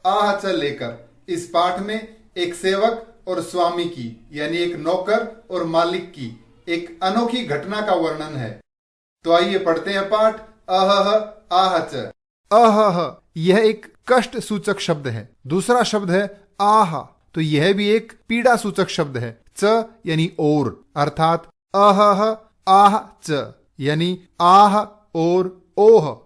आह च लेकर इस पाठ में एक सेवक और स्वामी की यानी एक नौकर और मालिक की एक अनोखी घटना का वर्णन है। तो आइए पढ़ते हैं पाठ। अहह आह च। अहह यह एक कष्ट सूचक शब्द है। दूसरा शब्द है आह, तो यह भी एक पीड़ा सूचक शब्द है। च यानी और, अर्थात अहह आह च यानी आह और ओह।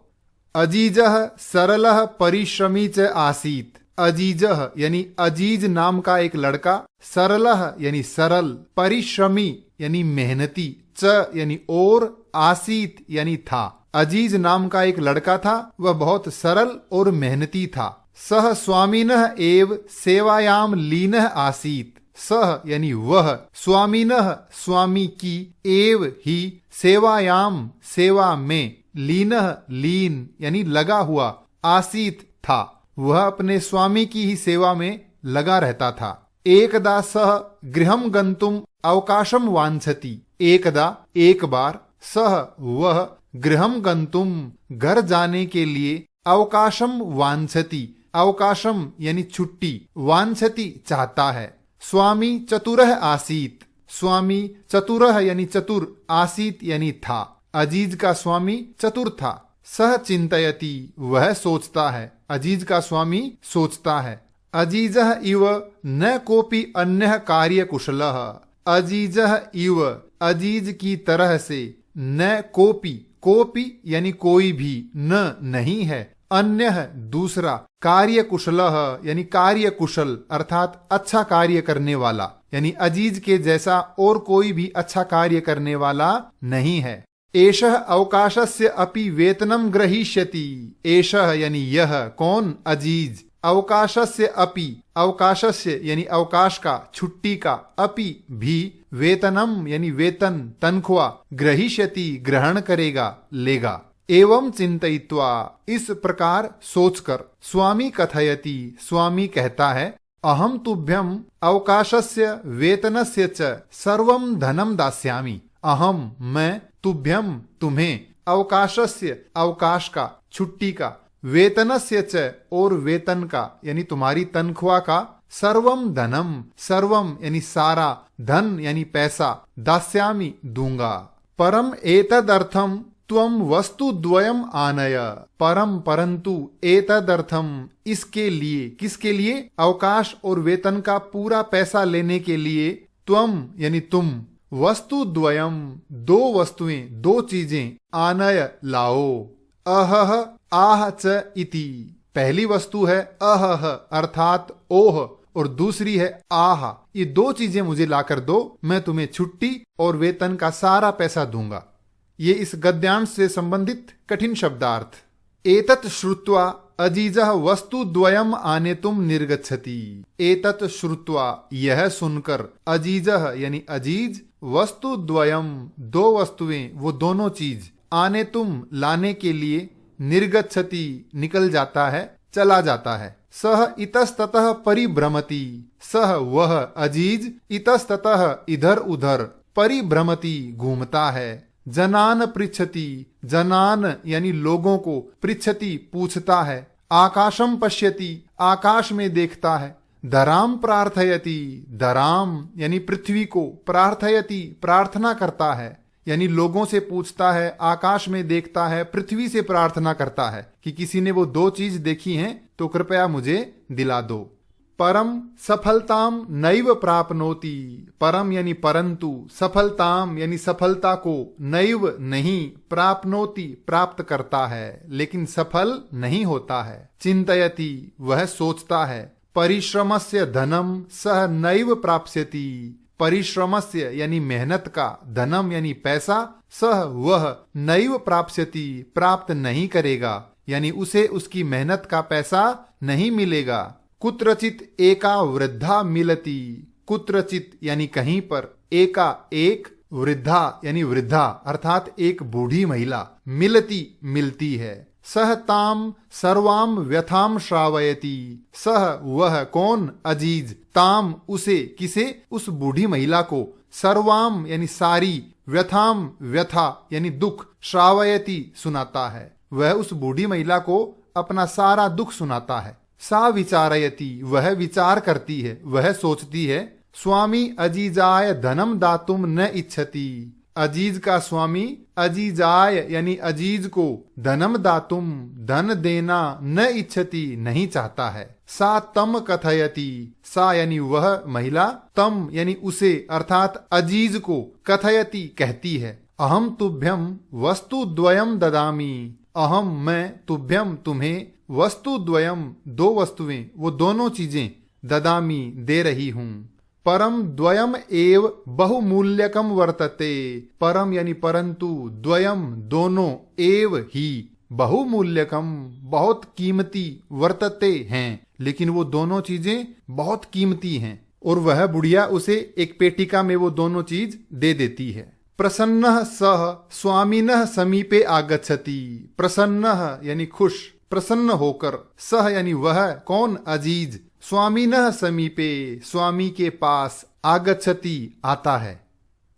अजीजह सरलह परिश्रमी च आसीत। अजीजह यानी अजीज नाम का एक लड़का, सरलह यानी सरल, परिश्रमी यानी मेहनती, च यानी और, आसीत यानी था। अजीज नाम का एक लड़का था, वह बहुत सरल और मेहनती था। सह स्वामिनः एव सेवायाम लीनः आसीत। सह यानी वह, स्वामिनः स्वामी की, एव ही, सेवायाम सेवा में, लीनः लीन यानी लगा हुआ, आसीत था, वह अपने स्वामी की ही सेवा में लगा रहता था। एकदा सह गृहं गंतुम अवकाशम वांछति। एकदा एक बार, सह वह, गृहं गंतुम घर जाने के लिए, अवकाशम वांछति, अवकाशम यानी छुट्टी, वांछति चाहता है। स्वामी चतुरः आसीत। स्वामी चतुरः यानी चतुर, आसीत यानी था। अजीज का स्वामी चतुर था। सह चिंतयति वह सोचता है। अजीज का स्वामी सोचता है। अजीजः इव न कोपि अन्यः कार्य कुशलः। अजीजः इव अजीज की तरह से, न कोपि, कोपि यानी कोई भी, न नहीं है, अन्यः दूसरा, कार्य कुशलः यानी कार्य कुशल, अर्थात अच्छा कार्य करने वाला, यानी अजीज के जैसा और कोई भी अच्छा कार्य करने वाला नहीं है। एषः अवकाशस्य अपि वेतनं ग्रहीष्यति। एषः यानी यह, कौन, अजीज, अवकाशस्य अपि, अवकाशस्य यानी अवकाश का, छुट्टी का, अपि भी, वेतनम यानी वेतन, तनख्वाह, ग्रहीष्यति ग्रहण करेगा, लेगा। एवं चिंतयित्वा इस प्रकार सोचकर, स्वामी कथयति स्वामी कहता है, अहम तुभ्यम अवकाशस्य वेतनस्य च सर्वं धनम दास्यामि। अहम मैं, तुभ्यम तुम्हें, अवकाशस्य अवकाश का, छुट्टी का, वेतनस्य च और वेतन का यानी तुम्हारी तनख्वाह का, सर्वम धनम, सर्वम यानी सारा, धन यानी पैसा, दास्यामि दूंगा। परम एतदर्थम त्वम वस्तु द्वयम आनय। परम परंतु, एतदर्थम इसके लिए, किसके लिए, अवकाश और वेतन का पूरा पैसा लेने के लिए, त्वम यानी तुम, वस्तु द्वयम दो वस्तुएं, दो चीजें, आनय लाओ। अहह आह च इति पहली वस्तु है अहह अर्थात ओह, और दूसरी है आह। ये दो चीजें मुझे लाकर दो, मैं तुम्हें छुट्टी और वेतन का सारा पैसा दूंगा। ये इस गद्यांश से संबंधित कठिन शब्दार्थ। एतत् श्रुत्वा अजीजः वस्तु द्वयम आनेतुम निर्गच्छति। एतत् श्रुत्वा यह सुनकर, अजीजः यानी अजीज, वस्तु द्वयम दो वस्तुएं, वो दोनों चीज, आनेतुम लाने के लिए, निर्गच्छति निकल जाता है, चला जाता है। सह इतस्ततः परिभ्रमति। सह वह अजीज, इतस्ततः इधर उधर, परिभ्रमति घूमता है। जनान पृच्छति, जनान यानी लोगों को, पृच्छति पूछता है। आकाशम पश्यति आकाश में देखता है। धराम प्रार्थयति, धराम यानी पृथ्वी को, प्रार्थयति प्रार्थना करता है, यानी लोगों से पूछता है, आकाश में देखता है, पृथ्वी से प्रार्थना करता है कि किसी ने वो दो चीज देखी हैं तो कृपया मुझे दिला दो। परम सफलताम नैव प्राप्नोति। परम यानी परंतु, सफलताम यानी सफलता को, नैव नहीं, प्राप्नोति प्राप्त करता है लेकिन सफल नहीं होता है। चिंतयति वह सोचता है। परिश्रमस्य धनम सह नैव प्राप्स्यति। परिश्रमस्य यानी मेहनत का, धनम यानी पैसा, सह वह, नैव प्राप्स्यति प्राप्त नहीं करेगा, यानी उसे उसकी मेहनत का पैसा नहीं मिलेगा। कुत्रचित एका वृद्धा मिलती। कुत्रचित यानी कहीं पर, एका एक, वृद्धा यानी वृद्धा अर्थात एक बूढ़ी महिला, मिलती मिलती है। सह ताम सर्वाम व्यथाम श्रावयति। सह वह, कौन, अजीज, ताम उसे, किसे, उस बूढ़ी महिला को, सर्वाम यानी सारी, व्यथाम व्यथा यानी दुख, श्रावयति सुनाता है। वह उस बूढ़ी महिला को अपना सारा दुख सुनाता है। सा विचारयति, वह विचार करती है, वह सोचती है। स्वामी अजीजाय धनम दातुम न इच्छति, अजीज का स्वामी अजीजाय यानी अजीज को धनम दातुम धन देना न इच्छति नहीं चाहता है। सा तम कथयति, सा यानी वह महिला, तम यानी उसे अर्थात अजीज को, कथयति कहती है। अहम तुभ्यम वस्तु द्वयम ददामी, अहम मैं, तुभ्यम तुम्हें, वस्तु द्वयम दो वस्तुएं, वो दोनों चीजें, ददामी दे रही हूं। परम द्वयम एव बहुमूल्यकम वर्तते, परम यानी परंतु, द्वयम दोनों, एव ही, बहुमूल्यकम बहुत कीमती, वर्तते हैं, लेकिन वो दोनों चीजें बहुत कीमती हैं। और वह बुढ़िया उसे एक पेटिका में वो दोनों चीज दे देती है। प्रसन्नः सह स्वामिनः समीपे आगच्छति, प्रसन्नः यानी खुश, प्रसन्न होकर, सह यानी वह, कौन, अजीज, स्वामिनः समीपे स्वामी के पास, आगच्छति आता है।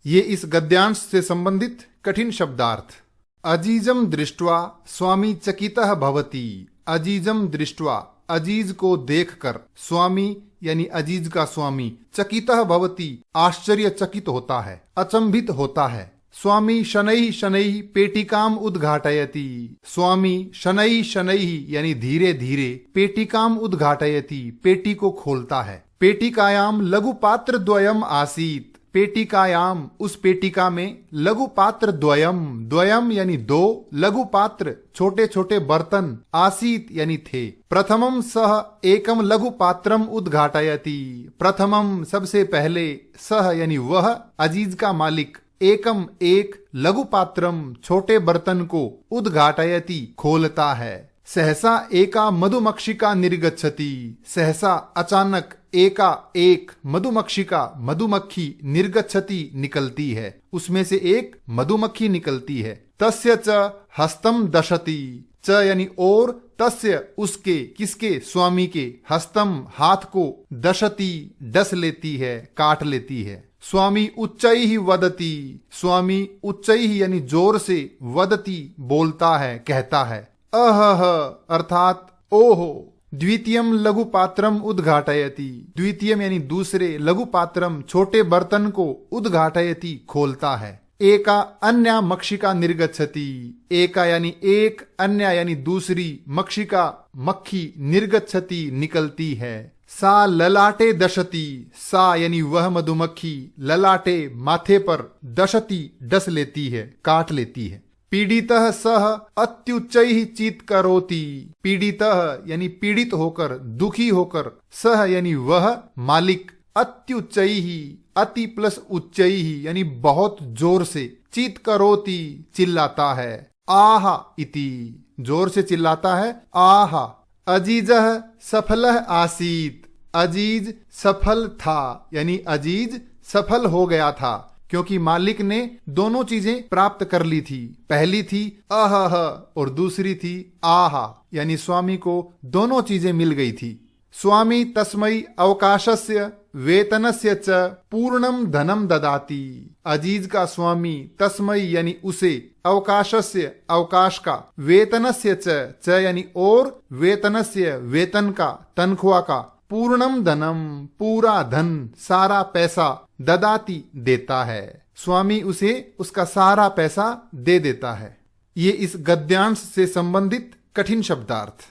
ये इस गद्यांश से संबंधित कठिन शब्दार्थ। अजीजम दृष्ट्वा स्वामी चकितः भवति, अजीजम दृष्ट्वा अजीज को देखकर, स्वामी यानी अजीज का स्वामी, चकितः भवति आश्चर्यचकित होता है, अचंभित होता है। स्वामी शनैः शनैः पेटिकाम उद्घाटयति, स्वामी शनैः शनैः यानी धीरे धीरे, पेटिकाम उद्घाटयति पेटी को खोलता है। पेटिकायाम लघु पात्र द्वयम आसीत, पेटिकायाम उस पेटिका में, लघु पात्र द्वयम, द्वयम यानी दो, लघु पात्र छोटे छोटे बर्तन, आसीत यानी थे। प्रथमम सह एकम लघु पात्रम उद्घाटयति, प्रथमम सबसे पहले, सह यानी वह, अजीज का मालिक, एकम एक, लघु पात्रम छोटे बर्तन को, उद्घाटयति खोलता है। सहसा एका मधुमक्षिका निर्गच्छति, सहसा अचानक, एका एक, मधुमक्षिका मधुमक्खी, निर्गच्छति निकलती है, उसमें से एक मधुमक्खी निकलती है। तस्य च हस्तम दशति, च यानी और, तस्य उसके, किसके, स्वामी के, हस्तम हाथ को, दशति डस लेती है, काट लेती है। स्वामी उच्चैः वदति, स्वामी उच्चैः यानी जोर से, वदति बोलता है, कहता है। अहह अर्थात ओहो। द्वितीयम लघु पात्रम उद्घाटयति, द्वितीयम यानी दूसरे, लघु पात्रम छोटे बर्तन को, उद्घाटयति खोलता है। एका अन्या मक्षिका निर्गच्छति, एका यानी एक, अन्या यानी दूसरी, मक्षिका मक्खी, निर्गच्छति निकलती है। सा ललाटे दशति, सा यानी वह मधुमक्खी, ललाटे माथे पर, दशति डस लेती है, काट लेती है। पीड़ितः सह अत्युच्चैः चीत्करोति, पीड़ितः यानी पीड़ित होकर, दुखी होकर, सह यानी वह मालिक, अत्युच्चैः अति प्लस उच्चैः यानी बहुत जोर से, चीत्करोति चिल्लाता है। आहा इति जोर से चिल्लाता है, आहा। अजीजः सफलः आसीत, अजीज सफल था, यानी अजीज सफल हो गया था, क्योंकि मालिक ने दोनों चीजें प्राप्त कर ली थी। पहली थी अहह और दूसरी थी आहा, यानी स्वामी को दोनों चीजें मिल गई थी। स्वामी तस्मै अवकाशस्य वेतनस्य च पूर्णम धनम ददाति, अजीज का स्वामी तस्मै यानी उसे, अवकाशस्य अवकाश का, वेतनस्य च यानी और, वेतनस्य वेतन का, तनख्वाह का, पूर्णम धनम पूरा धन, सारा पैसा, ददाति देता है, स्वामी उसे उसका सारा पैसा दे देता है। ये इस गद्यांश से संबंधित कठिन शब्दार्थ।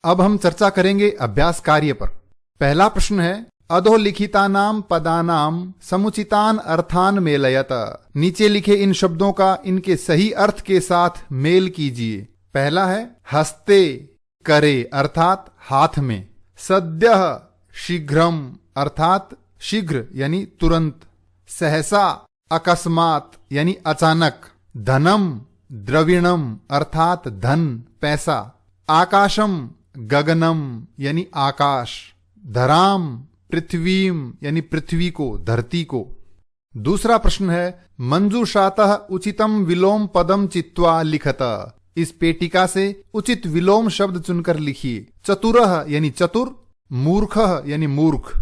अब हम चर्चा करेंगे अभ्यास कार्य पर। पहला प्रश्न है, अधोलिखितानाम पदानाम समुचितान अर्थान मेलयत, नीचे लिखे इन शब्दों का इनके सही अर्थ के साथ मेल कीजिए। पहला है हस्ते, करे अर्थात हाथ में, सद्यः शीघ्रम अर्थात शीघ्र यानी तुरंत, सहसा अकस्मात यानी अचानक, धनम द्रविणम अर्थात धन पैसा, आकाशम गगनम यानी आकाश, धराम पृथ्वीम यानी पृथ्वी को, धरती को। दूसरा प्रश्न है, मंजूषातः उचितम विलोम पदम चित्वा लिखत, इस पेटिका से उचित विलोम शब्द चुनकर लिखिए। चतुरः यानी चतुर, मूर्खः यानी मूर्ख,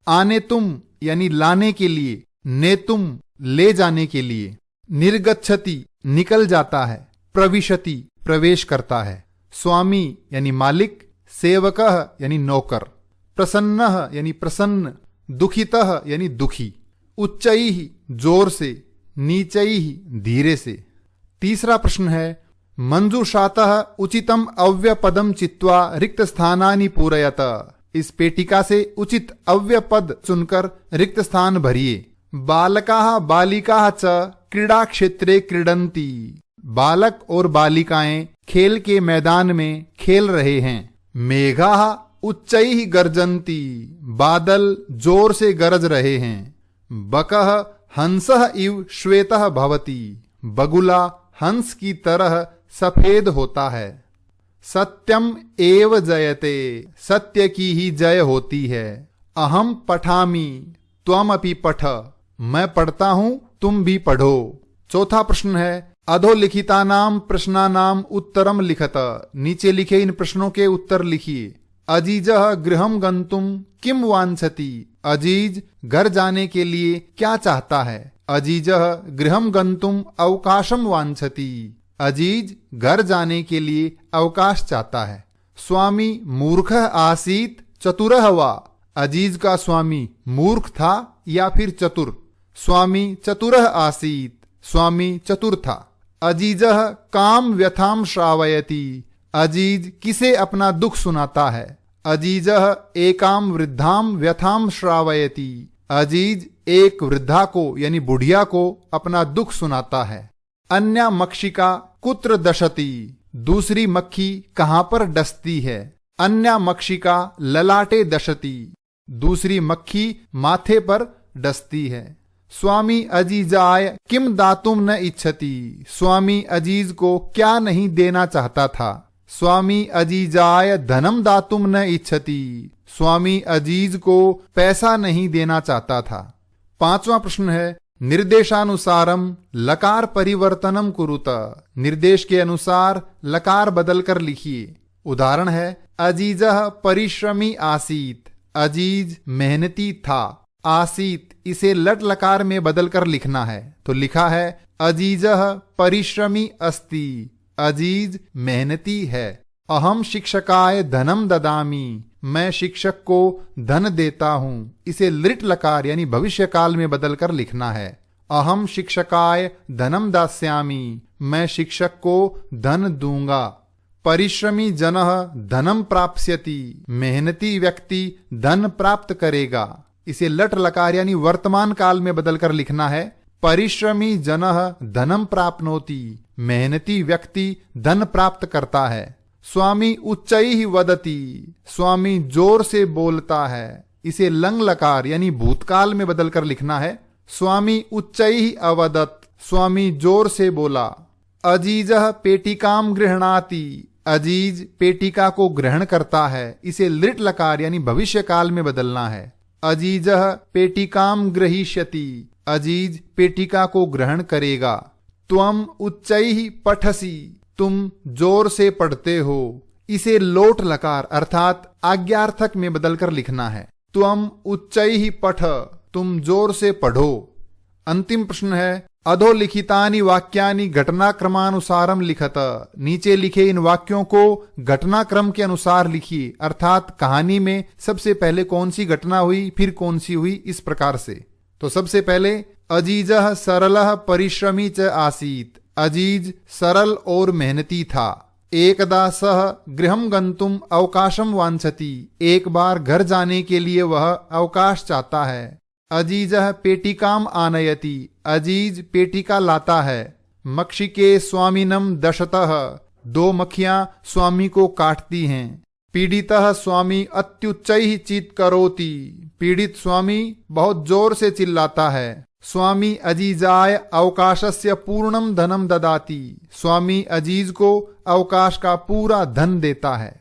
आने तुम यानी लाने के लिए, नेतुम ले जाने के लिए, निर्गच्छति निकल जाता है, प्रविशति प्रवेश करता है, स्वामी यानी मालिक, सेवकः यानी नौकर, प्रसन्नः यानी प्रसन्न, दुखितः यानी दुखी, उच्चैः जोर से, नीचैः धीरे से। तीसरा प्रश्न है मंजूषातः उचितम अव्यपदम चित्वा रिक्त स्थानानि पूरयत। इस पेटिका से उचित अव्यपद चुनकर रिक्त स्थान भरिए। बालकाः बालिकाः च क्रीडा क्षेत्रे क्रीडन्ति। बालक और बालिकाएं खेल के मैदान में खेल रहे हैं। मेघाः उच्चैः गर्जन्ति। बादल जोर से गरज रहे हैं। बकः हंसः इव श्वेतः भवति। बगुला हंस की तरह सफेद होता है। सत्यम एव जयते। सत्य की ही जय होती है। अहम पठामि त्वमपि पठ। मैं पढ़ता हूं तुम भी पढ़ो। चौथा प्रश्न है अधोलिखितानाम प्रश्नानाम उत्तरम लिखत। नीचे लिखे इन प्रश्नों के उत्तर लिखिए। अजीजः गृहम गंतुम किम वांछति। अजीज घर जाने के लिए क्या चाहता है। अजीजः गृहम गंतुम अवकाशम वांछति। अजीज घर जाने के लिए अवकाश चाहता है। स्वामी मूर्खः आसीत चतुरः वा। अजीज का स्वामी मूर्ख था या फिर चतुर। स्वामी चतुरः आसीत। स्वामी चतुर था। अजीजः काम व्यथाम श्रावयति। अजीज किसे अपना दुख सुनाता है। अजीजः एकाम वृद्धाम व्यथाम श्रावयति। अजीज एक वृद्धा को यानी बुढ़िया को अपना दुख सुनाता है। अन्या मक्षिका कुत्र दशति। दूसरी मक्खी कहां पर डसती है। अन्या मक्षिका ललाटे दशति। दूसरी मक्खी माथे पर डसती है। स्वामी अजीजाय किम दातुम न इच्छति। स्वामी अजीज को क्या नहीं देना चाहता था। स्वामी अजीजाय धनम दातुम न इच्छति। स्वामी अजीज को पैसा नहीं देना चाहता था। पांचवा प्रश्न है निर्देशानुसारम लकार परिवर्तनम कुरुत। निर्देश के अनुसार लकार बदलकर लिखिए। उदाहरण है अजीजः परिश्रमी आसीत। अजीज मेहनती था। आसीत इसे लट लकार में बदलकर लिखना है तो लिखा है अजीजः परिश्रमी अस्ति। अजीज मेहनती है। अहम शिक्षकाय धनम ददामी। मैं शिक्षक को धन देता हूं। इसे लिट लकार यानी भविष्य काल में बदलकर लिखना है। अहम शिक्षकाय धनम दास्यामि। मैं शिक्षक को धन दूंगा। परिश्रमी जनः धनम प्राप्स्यति। मेहनती व्यक्ति धन प्राप्त करेगा। इसे लट लकार यानी वर्तमान काल में बदलकर लिखना है। परिश्रमी जनः धनम प्राप्नोति। मेहनती व्यक्ति धन प्राप्त करता है। स्वामी उच्चैः वदति। स्वामी जोर से बोलता है। इसे लंग लकार यानी भूतकाल में बदलकर लिखना है। स्वामी उच्चैः अवदत्। स्वामी जोर से बोला। अजीजः पेटिकाम गृह्णाति। अजीज पेटिका को ग्रहण करता है। इसे लिट लकार यानी भविष्य काल में बदलना है। अजीजः पेटिकाम ग्रहीष्यति। अजीज पेटिका को ग्रहण करेगा। त्वम उच्चैः पठसि। तुम जोर से पढ़ते हो। इसे लोट लकार अर्थात आज्ञार्थक में बदलकर लिखना है। त्वम उच्चैः पठ। तुम जोर से पढ़ो। अंतिम प्रश्न है अधोलिखितानि वाक्यानि घटनाक्रमानुसारम लिखत। नीचे लिखे इन वाक्यों को घटनाक्रम के अनुसार लिखिए अर्थात कहानी में सबसे पहले कौन सी घटना हुई फिर कौन सी हुई इस प्रकार से। तो सबसे पहले अजीजः सरलः परिश्रमी च आसीत। अजीज सरल और मेहनती था। एकदा सह गृहम गंतुम अवकाशम वांछति। एक बार घर जाने के लिए वह अवकाश चाहता है। अजीजः पेटिकाम आनयति। अजीज पेटिका लाता है। मक्षिके स्वामिनम दशतः। दो मक्खियां स्वामी को काटती हैं। पीड़ितः स्वामी अत्युच्चैः चीत्करोति। पीड़ित स्वामी बहुत जोर से चिल्लाता है। स्वामी अजीजाय अवकाशस्य पूर्णम धनम ददाति। स्वामी अजीज को अवकाश का पूरा धन देता है।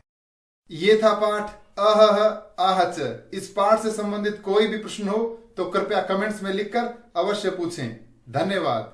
ये था पाठ अहह आहच। इस पाठ से संबंधित कोई भी प्रश्न हो तो कृपया कमेंट्स में लिखकर अवश्य पूछें। धन्यवाद।